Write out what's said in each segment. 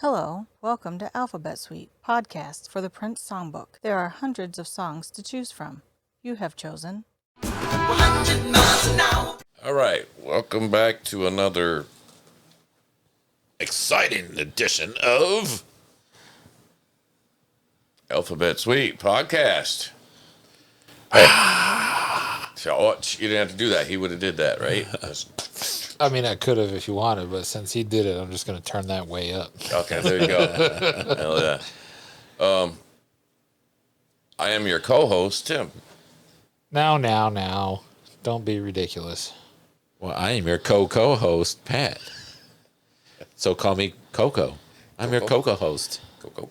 Hello, welcome to Alphabet Suite, podcast for the Prince Songbook. There are hundreds of songs to choose from. You have chosen. All right, welcome back to another exciting edition of Alphabet Suite podcast. So you didn't have to do that. He would have did that, right? I mean, I could have if you wanted, but since he did it, I'm just going to turn that way up. Okay, there you go. Hell yeah. I am your co-host, Tim. Now. Don't be ridiculous. Well, I am your co-host, Pat. So call me Coco. I'm your Coco host. Coco.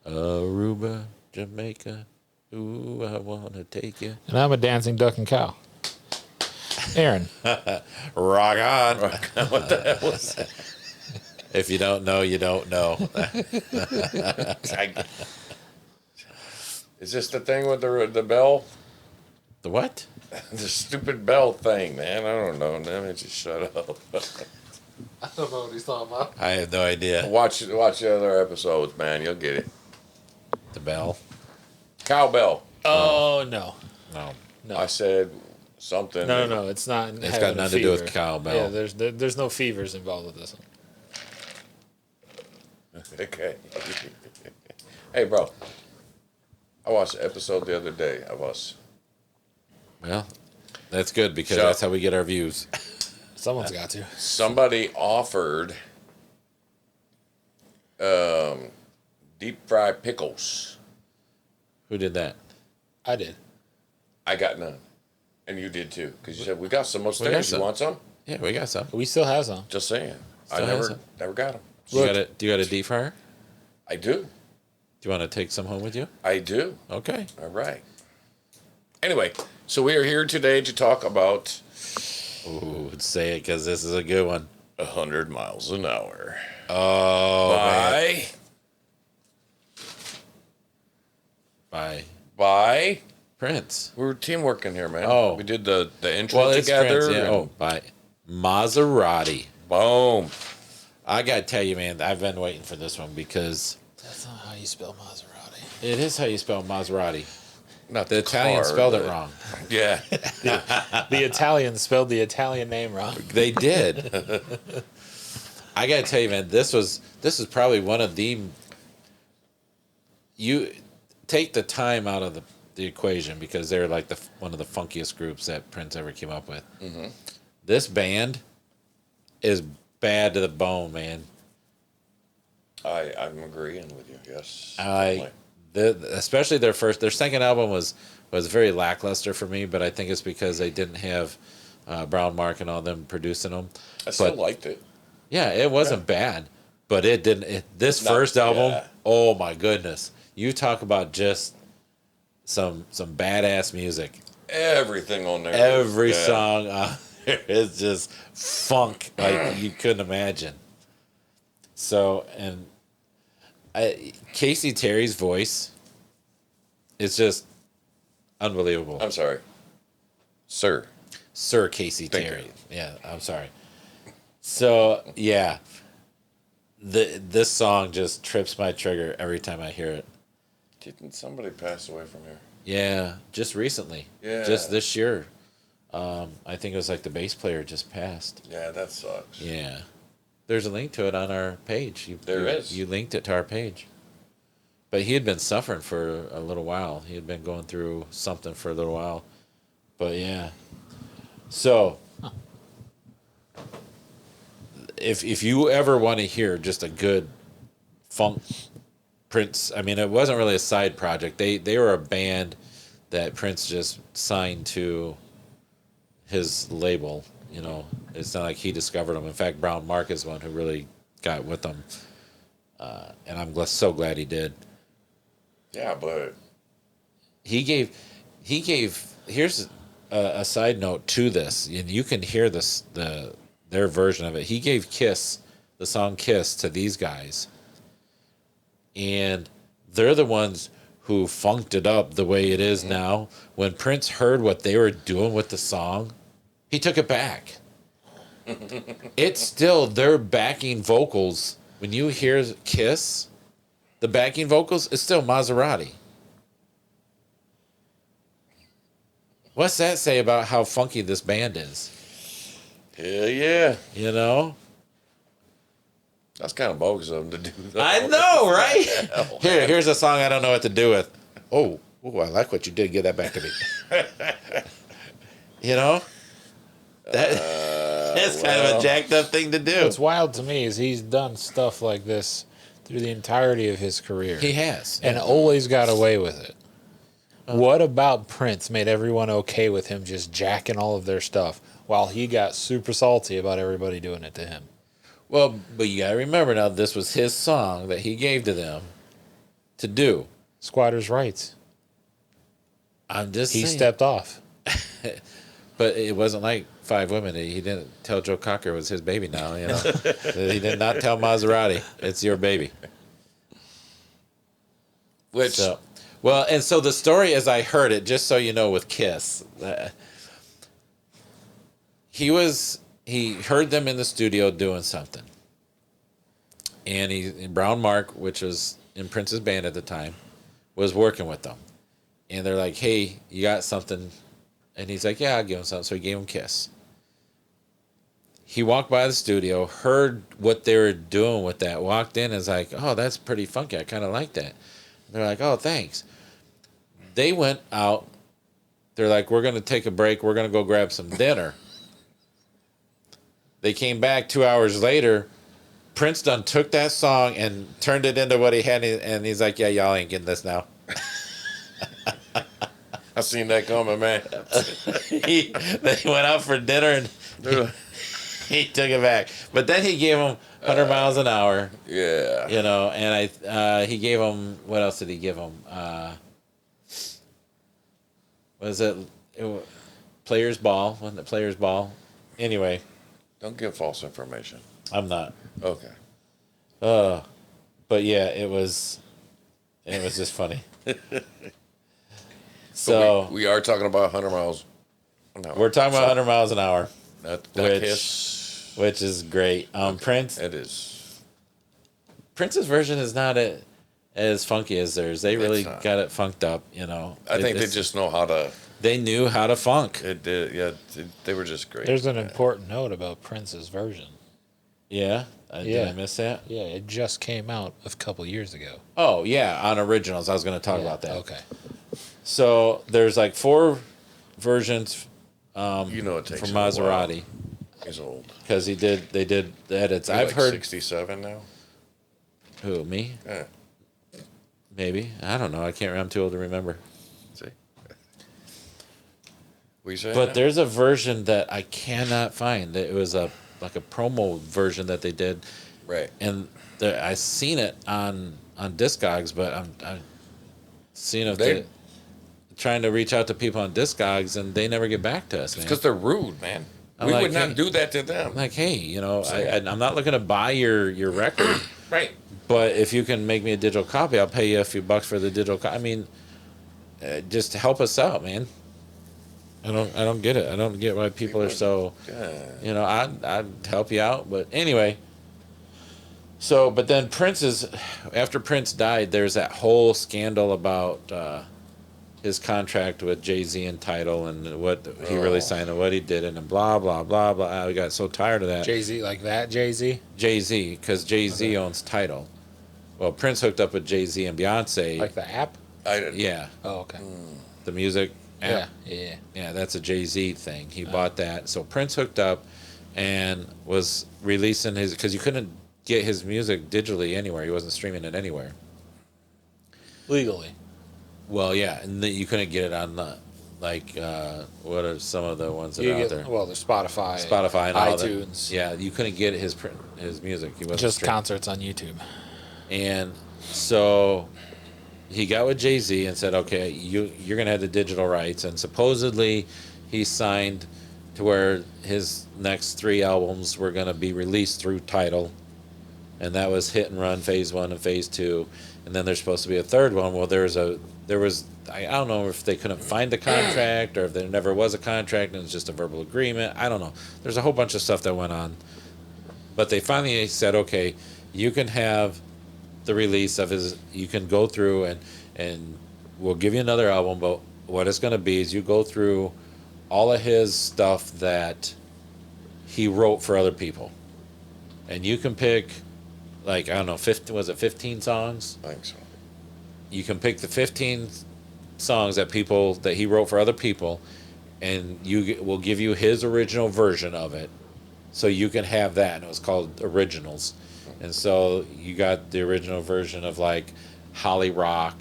Aruba, Jamaica. Ooh, I want to take you. And I'm a dancing duck and cow. Aaron. Rock on. What the hell was that? If you don't know, you don't know. Is this the thing with the bell? The what? The stupid bell thing, man. I don't know. Let me just shut up. I don't know what he's talking about. I have no idea. Watch the other episodes, man. You'll get it. The bell? Cowbell. Oh, no. No. I said something. No. It's not. It's got nothing to do with cowbell. Yeah, there's no fevers involved with this one. Okay. Hey, bro. I watched an episode the other day of us. Well, that's good because So- that's how we get our views. Someone's got to. Somebody offered deep fried pickles. Who did that? I did. I got none. And you did too. Because you said, we got some upstairs. got You some. want some? Yeah, we got some. We still have some. Just saying. Still I have some. never got them. Do you got a deep fryer? I do. Do you want to take some home with you? I do. Okay. All right. Anyway, so we are here today to talk about Ooh, say it because this is a good one. 100 miles an hour. Oh, man. By By Prince. we were teamworking here, man. Oh. We did the intro Well, it's together. Prince, yeah. and Oh, by Maserati. boom. I got to tell you, man, I've been waiting for this one because That's not how you spell Maserati. it is how you spell Maserati. Not The Italians car, spelled it but- wrong. Yeah. The Italians spelled the Italian name wrong. They did. I got to tell you, man, this is probably one of the. You take the time out of the equation because they're like one of the funkiest groups that Prince ever came up with. Mm-hmm. This band is bad to the bone, man. I'm agreeing with you. Yes. Especially their second album was very lackluster for me, but I think it's because they didn't have Brown Mark and all them producing them. I still But liked it. yeah, it wasn't bad, but it didn't. This Not- first album, yeah. oh my goodness! You talk about just some badass music. Everything on there. Every Yeah. song on there is just funk like you couldn't imagine. So, and Casey Terry's voice is just unbelievable. I'm sorry. Sir. Sir Casey Thank Terry. you. Yeah, I'm sorry. So, yeah. This song just trips my trigger every time I hear it. Didn't somebody pass away from here? Yeah, just recently. Yeah. Just this year. I think it was like the bass player just passed. Yeah, that sucks. Yeah. There's a link to it on our page. There is. You linked it to our page. But he had been suffering for a little while. He had been going through something for a little while. But yeah. So, if you ever want to hear just a good funk Prince, I mean, it wasn't really a side project. They were a band that Prince just signed to his label. You know, it's not like he discovered them. In fact, Brown Mark is one who really got with them, and I'm so glad he did. Yeah, but He gave. Here's a side note to this, and you can hear their version of it. He gave Kiss, the song Kiss, to these guys, and they're the ones who funked it up the way it is now. When Prince heard what they were doing with the song, he took it back. It's still their backing vocals when you hear Kiss, the backing vocals, it's still Maserati. What's that say about how funky this band is? Hell yeah. You know? That's kind of bogus of them to do. Though. I know, right? Hell, Here's a song I don't know what to do with. Oh, I like what you did. Give that back to me. You know? That's kind of a jacked up thing to do. What's wild to me is he's done stuff like this through the entirety of his career. He has. And always got away with it. What about Prince made everyone okay with him just jacking all of their stuff while he got super salty about everybody doing it to him? Well, but you got to remember now, this was his song that he gave to them to do. Squatters' rights. I'm just He saying. stepped off. But it wasn't like Five Women. He didn't tell Joe Cocker it was his baby now, you know. He did not tell Maserati, it's your baby. Which So, well, and so the story as I heard it, just so you know, with Kiss, he heard them in the studio doing something. And Brown Mark, which was in Prince's band at the time, was working with them. And they're like, hey, you got something? And he's like, yeah, I'll give him something. So he gave him Kiss. He walked by the studio, heard what they were doing with that, walked in and was like, oh, that's pretty funky. I kind of like that. They're like, oh, thanks. They went out. They're like, we're going to take a break. We're going to go grab some dinner. They came back 2 hours later. Prince done took that song and turned it into what he had. And he's like, yeah, y'all ain't getting this now. I seen that coming, man. They went out for dinner and he took it back. But then he gave him 100 miles an hour. Yeah. You know, and he gave him, what else did he give him? Was it Players Ball? Wasn't it Players Ball? Anyway, Don't give false information. I'm not. Okay. But yeah, it was just funny. So we are talking about 100 miles an hour. we're talking about 100 miles an hour, That which- Kiss. which is great. Prince. It is. Prince's version is not as funky as theirs. They really not. got it funked up, you know. I think they It's- just know how to. they knew how to funk. It did. Yeah. They were just great. There's an important note about Prince's version. Yeah, did Yeah. I miss that? Yeah, it just came out a couple years ago. Oh yeah, on originals. I was going to talk Yeah, about that. Okay. So there's like 4 versions You know, it takes from him a while. Maserati He's old. because they did the edits. He's I've like heard 67 now. who me Yeah. maybe I don't know. I can't. I'm too old to remember. See. What you saying? But now? there's a version that I cannot find. It was a promo version that they did, right. and I seen it on Discogs, but I'm seeing if They- they trying to reach out to people on Discogs, and they never get back to us, man. Because they're rude, man. I'm We like, would not hey. do that to them. I'm like, hey, you know, I'm not looking to buy your record, Right. but if you can make me a digital copy, I'll pay you a few bucks for the digital copy. I mean, just help us out, man. I don't get it. I don't get why people are so. Yeah. You know, I'd help you out, but anyway. So, but then after Prince died, there's that whole scandal about his contract with Jay-Z and Tidal and what he really signed and what he did and blah blah blah blah. We got so tired of that. Jay-Z, like that Jay-Z? Jay-Z, because Jay-Z owns Tidal. Well, Prince hooked up with Jay-Z and Beyonce. Like the app? Yeah, Oh, okay. the music Yeah, app. yeah. Yeah, that's a Jay-Z thing. He bought that. So Prince hooked up and was releasing his, because you couldn't get his music digitally anywhere. He wasn't streaming it anywhere. Legally. Well, yeah, and you couldn't get it on the, like, what are some of the ones that You are out get, there? well, there's Spotify. Spotify and all that. iTunes. Yeah, you couldn't get his music. He wasn't Just streaming. concerts on YouTube. And so he got with Jay-Z and said, okay, you're going to have the digital rights. And supposedly he signed to where his next 3 albums were going to be released through Tidal. And that was Hit and Run Phase 1 and Phase 2. And then there's supposed to be a third one. Well, I don't know if they couldn't find the contract or if there never was a contract and it's just a verbal agreement. I don't know. There's a whole bunch of stuff that went on. But they finally said, okay, you can have the release of his. You can go through and we'll give you another album, but what it's going to be is you go through all of his stuff that he wrote for other people, and you can pick, like, I don't know, 15, was it 15 songs? I think so. You can pick the 15 songs that he wrote for other people, and will give you his original version of it, so you can have that. And it was called Originals, and so you got the original version of like Holly Rock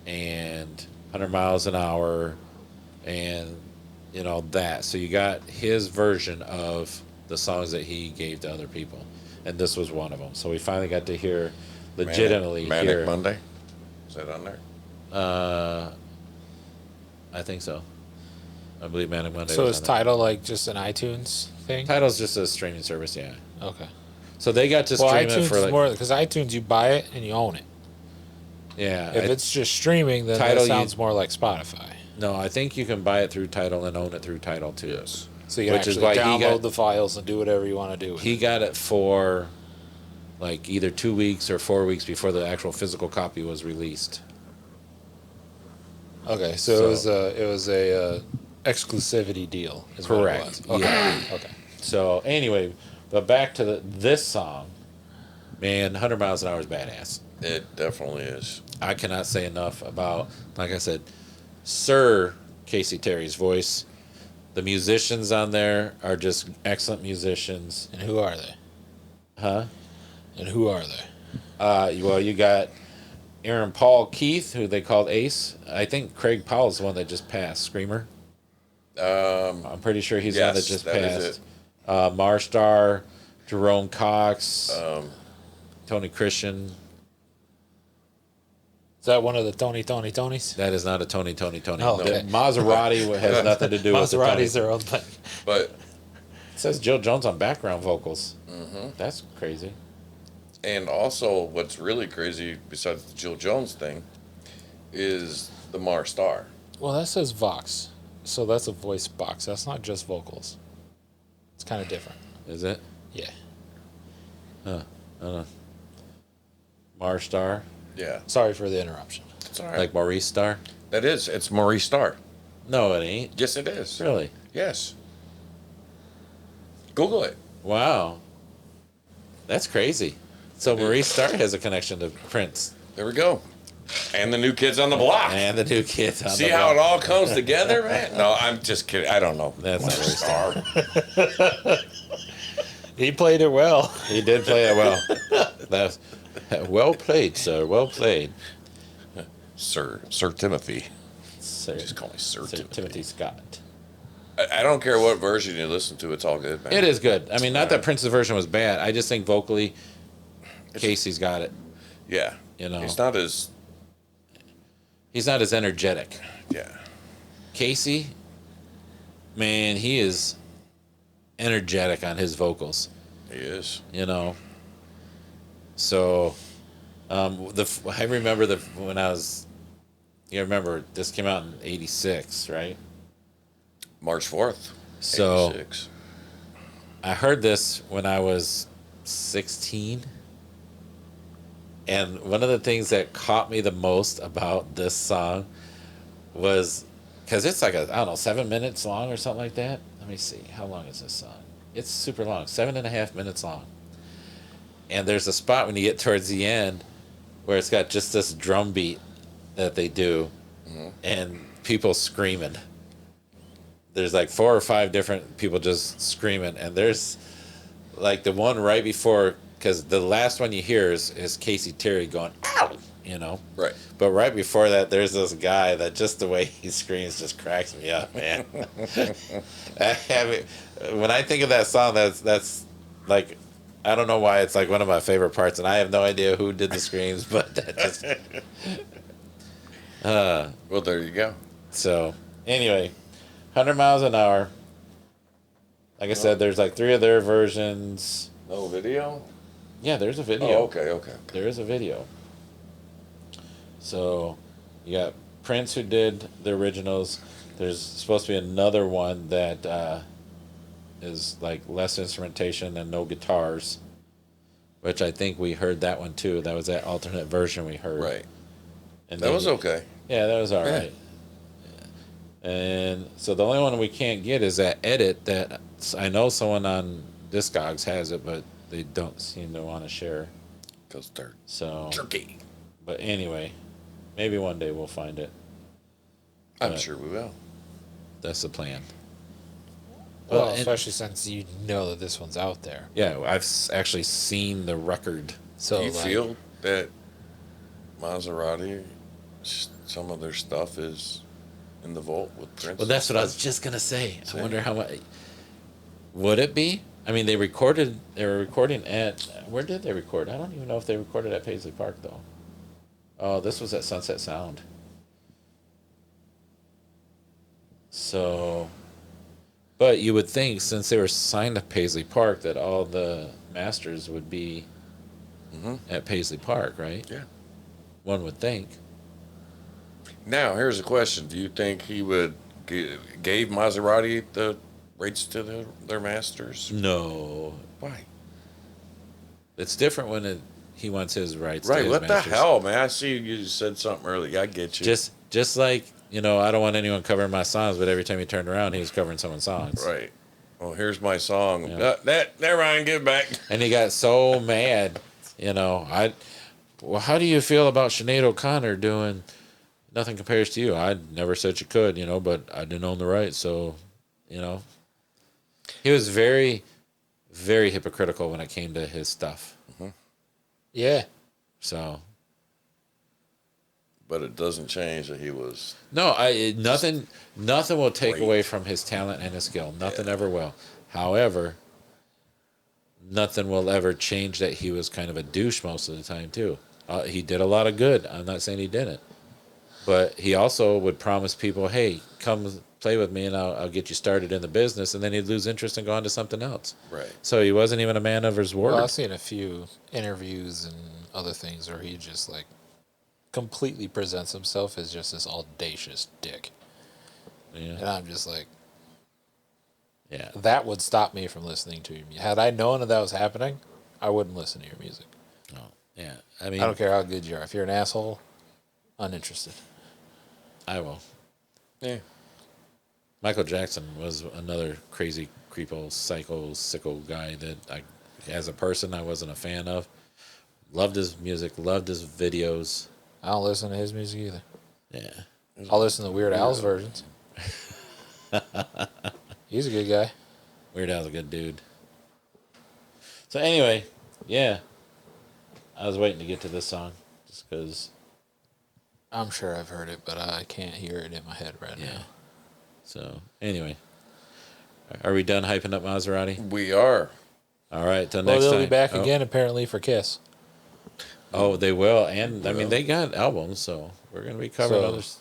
and 100 Miles an Hour, and that. So you got his version of the songs that he gave to other people, and this was one of them. So we finally got to hear legitimately Manic Monday. Is that on there? I think so. I believe Manic Monday. So was is on there. Tidal like just an iTunes thing? Tidal's just a streaming service, yeah. Okay. So they got to Well, stream iTunes it for is like, more because iTunes you buy it and you own it. yeah. If it's just streaming, then Tidal, that sounds more like Spotify. No, I think you can buy it through Tidal and own it through Tidal too. Yes. So you can Which is actually why he download got- the files and do whatever you want to do with He it. got it for like either 2 weeks or 4 weeks before the actual physical copy was released. Okay, so it was a exclusivity deal. Is Correct. What it was. Okay. Yeah. Okay. So anyway, but back to this song, man, 100 Miles an Hour is badass. It definitely is. I cannot say enough about, like I said, Sir Casey Terry's voice. The musicians on there are just excellent musicians. And who are they? Huh? And who are they? Well, you got Aaron Paul Keith, who they called Ace. I think Craig Powell's the one that just passed, Screamer. I'm pretty sure he's the one that yes, just that is passed. Marstar, Jerome Cox, Tony Christian. Is that one of the Tonys? That is not a Tony. Oh, The okay. Maserati has nothing to do with the Tony. Maseratis their own thing. But It says Jill Jones on background vocals. Mm-hmm. That's crazy. and also what's really crazy besides the Jill Jones thing is the Mar Star. Well, that says Vox, so that's a voice box. That's not just vocals. It's kind of different. Is it? Yeah. Marstar, Yeah, Sorry for the interruption. it's all right. like Maurice Star? That is. It's Maurice Starr. No, it ain't. Yes, it is. Really? Yes. Google it. Wow. That's crazy. So Maurice Starr has a connection to Prince There we go. And the New Kids on the Block. and the new kids on See the how it block. all comes together, man? No, I'm just kidding. I don't know. That's not Maurice Maurice Starr. He played it well. He did play it well. That's well played, sir. Well played. Sir Timothy. Sir, Just call me Sir Timothy. Timothy Scott. I don't care what version you listen to. It's all good, man. It is good. I mean, not that Prince's version was bad. I just think vocally, Casey's got it. Yeah. You know. He's not as. He's not as energetic. Yeah. Casey, man, he is energetic on his vocals. He is. You know. So, I remember when I was. You remember this came out in '86, right? March 4th. So 86. I heard this when I was 16. And one of the things that caught me the most about this song was because it's like I don't know, 7 minutes long or something like that. Let me see. How long is this song? It's super long, 7.5 minutes long. And there's a spot when you get towards the end where it's got just this drum beat that they do and people screaming. There's like 4 or 5 different people just screaming. And there's like the one right before, because the last one you hear is Casey Terry going, ow, you know? Right. But right before that, there's this guy that just the way he screams just cracks me up, man. I mean, when I think of that song, that's like, I don't know why it's like one of my favorite parts, and I have no idea who did the screams, but that just. Well, there you go. So, anyway, 100 Miles an Hour. Like I said, there's like 3 of their versions. No video? Yeah, there's a video. Oh, okay. There is a video. So, you got Prince who did the originals. There's supposed to be another one that is like less instrumentation and no guitars. which I think we heard that one too. That was that alternate version we heard. Right. And That was okay. Yeah, that was all Yeah. right. And so the only one we can't get is that edit that I know someone on Discogs has it, but they don't seem to want to share. Because they're So, jerky. but anyway, maybe one day we'll find it. I'm sure we will. That's the plan. Well, and- especially since you know that this one's out there. Yeah, I've actually seen the record. So Do you like, feel that Maserati, some of their stuff is in the vault with Prince? Well, that's what I was just gonna say. I wonder how much would it be. I mean, they were recording at, where did they record? I don't even know if they recorded at Paisley Park though. Oh, this was at Sunset Sound. So, but you would think since they were signed to Paisley Park that all the masters would be at Paisley Park, right? Yeah. One would think. Now, here's a question. Do you think he would gave Maserati the rights to their masters? No, Why? it's different when he wants his rights. to Right, his what masters. the hell, man? I see you said something earlier. I get you. Just like, I don't want anyone covering my songs, but every time he turned around, he was covering someone's songs. right. Well, here's my song. Yeah. There, Ryan, give it back. And he got so mad, well, how do you feel about Sinead O'Connor doing Nothing Compares to You? I never said you could, but I didn't own the rights, so, He was very, very hypocritical when it came to his stuff. yeah, So, But it doesn't change that he was. no, nothing will take Great. away from his talent and his skill. Nothing ever will. However, nothing will ever change that he was kind of a douche most of the time too. He did a lot of good. I'm not saying he didn't, but he also would promise people, "Hey, come play with me, and I'll get you started in the business," and then he'd lose interest and go on to something else. Right. So he wasn't even a man of his word. well, I've seen a few interviews and other things where he just like completely presents himself as just this audacious dick, and Yeah, I'm just like, yeah. that would stop me from listening to your music. Had I known that was happening, I wouldn't listen to your music. No, yeah. I mean, I don't care how good you are. If you're an asshole, uninterested. I will. Yeah. Michael Jackson was another crazy, creepo, psycho, sicko guy that as a person, I wasn't a fan of. Loved his music, loved his videos. I don't listen to his music either. Yeah. I'll listen to Weird Al's versions. He's a good guy. Weird Al's a good dude. So anyway, yeah. I was waiting to get to this song just because, I'm sure I've heard it, but I can't hear it in my head right yeah. now. So anyway, are we done hyping up Maserati? We are. All right, till Well, next they'll time. be back Oh. again apparently for Kiss. Oh, they will, and I mean they got albums, so we're gonna be covering So- others.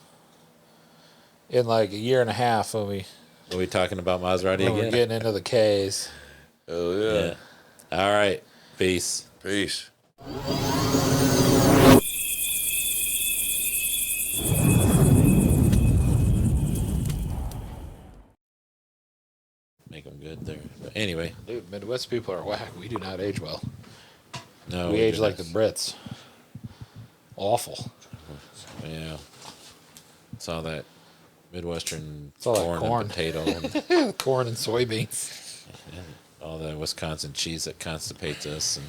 In like a year and a half when Are we talking about Maserati when we're again? getting into the K's. Oh, yeah. Yeah. All right. Peace. Peace. Make them good there. But anyway, Dude, Midwest people are whack. We do not age well. no, We age do like the not. Brits. Awful. Yeah. Saw that Midwestern all that corn, corn. and potato and Corn and soybeans. all the Wisconsin cheese that constipates us and